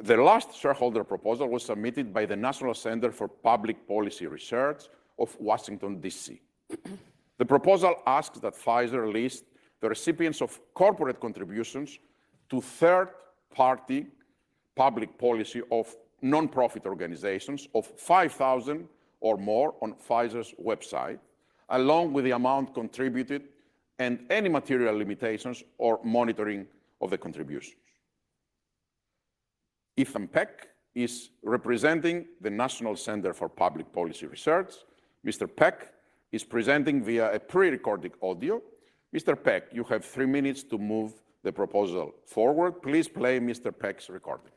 The last shareholder proposal was submitted by the National Center for Public Policy Research of Washington, D.C. The proposal asks that Pfizer list the recipients of corporate contributions to third-party public policy of nonprofit organizations of 5,000 or more on Pfizer's website, along with the amount contributed and any material limitations or monitoring of the contributions. Ethan Peck is representing the National Center for Public Policy Research. Mr. Peck is presenting via a pre-recorded audio. Mr. Peck, you have 3 minutes to move the proposal forward. Please play Mr. Peck's recording.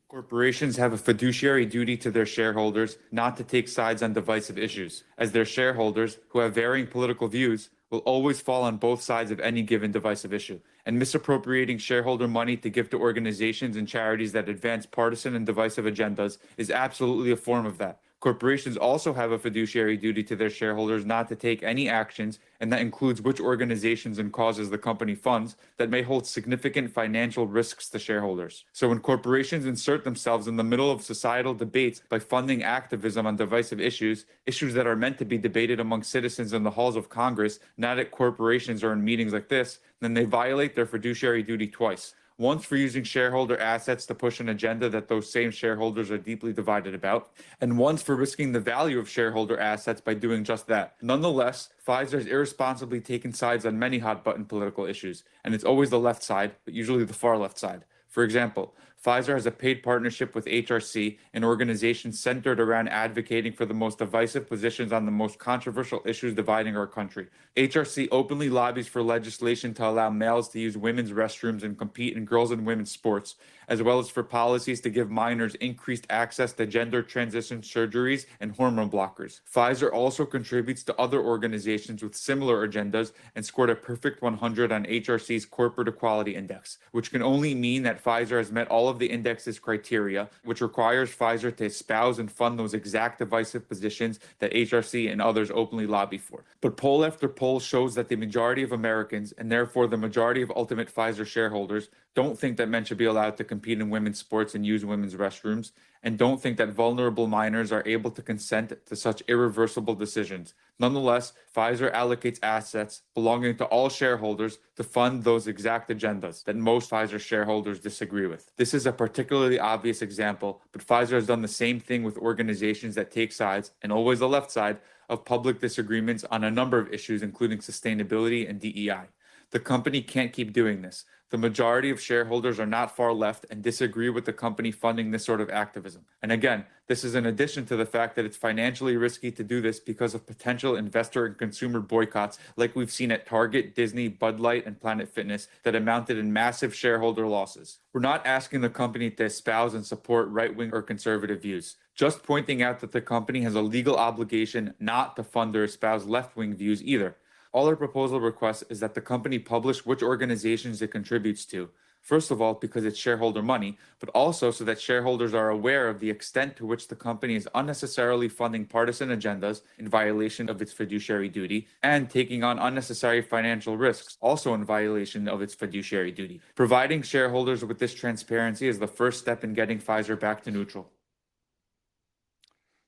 Corporations have a fiduciary duty to their shareholders not to take sides on divisive issues, as their shareholders, who have varying political views, will always fall on both sides of any given divisive issue. And misappropriating shareholder money to give to organizations and charities that advance partisan and divisive agendas is absolutely a form of that. Corporations also have a fiduciary duty to their shareholders not to take any actions, and that includes which organizations and causes the company funds, that may hold significant financial risks to shareholders. So when corporations insert themselves in the middle of societal debates by funding activism on divisive issues that are meant to be debated among citizens in the halls of Congress, not at corporations or in meetings like this, then they violate their fiduciary duty twice. Once for using shareholder assets to push an agenda that those same shareholders are deeply divided about, and once for risking the value of shareholder assets by doing just that. Nonetheless, Pfizer has irresponsibly taken sides on many hot-button political issues, and it's always the left side, but usually the far left side. For example, Pfizer has a paid partnership with HRC, an organization centered around advocating for the most divisive positions on the most controversial issues dividing our country. HRC openly lobbies for legislation to allow males to use women's restrooms and compete in girls' and women's sports, as well as for policies to give minors increased access to gender transition surgeries and hormone blockers. Pfizer also contributes to other organizations with similar agendas and scored a perfect 100 on HRC's Corporate Equality Index, which can only mean that Pfizer has met all of the index's criteria, which requires Pfizer to espouse and fund those exact divisive positions that HRC and others openly lobby for. But poll after poll shows that the majority of Americans, and therefore the majority of ultimate Pfizer shareholders, don't think that men should be allowed to compete in women's sports and use women's restrooms, and don't think that vulnerable minors are able to consent to such irreversible decisions. Nonetheless, Pfizer allocates assets belonging to all shareholders to fund those exact agendas that most Pfizer shareholders disagree with. This is a particularly obvious example, but Pfizer has done the same thing with organizations that take sides, and always the left side, of public disagreements on a number of issues, including sustainability and DEI. The company can't keep doing this. The majority of shareholders are not far left and disagree with the company funding this sort of activism. And again, this is in addition to the fact that it's financially risky to do this because of potential investor and consumer boycotts like we've seen at Target, Disney, Bud Light, and Planet Fitness that amounted in massive shareholder losses. We're not asking the company to espouse and support right-wing or conservative views, just pointing out that the company has a legal obligation not to fund or espouse left-wing views either. All our proposal requests is that the company publish which organizations it contributes to. First of all, because it's shareholder money, but also so that shareholders are aware of the extent to which the company is unnecessarily funding partisan agendas in violation of its fiduciary duty and taking on unnecessary financial risks, also in violation of its fiduciary duty. Providing shareholders with this transparency is the first step in getting Pfizer back to neutral.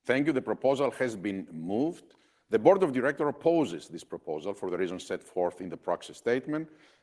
Thank you. The proposal has been moved. The Board of Directors opposes this proposal for the reasons set forth in the proxy statement.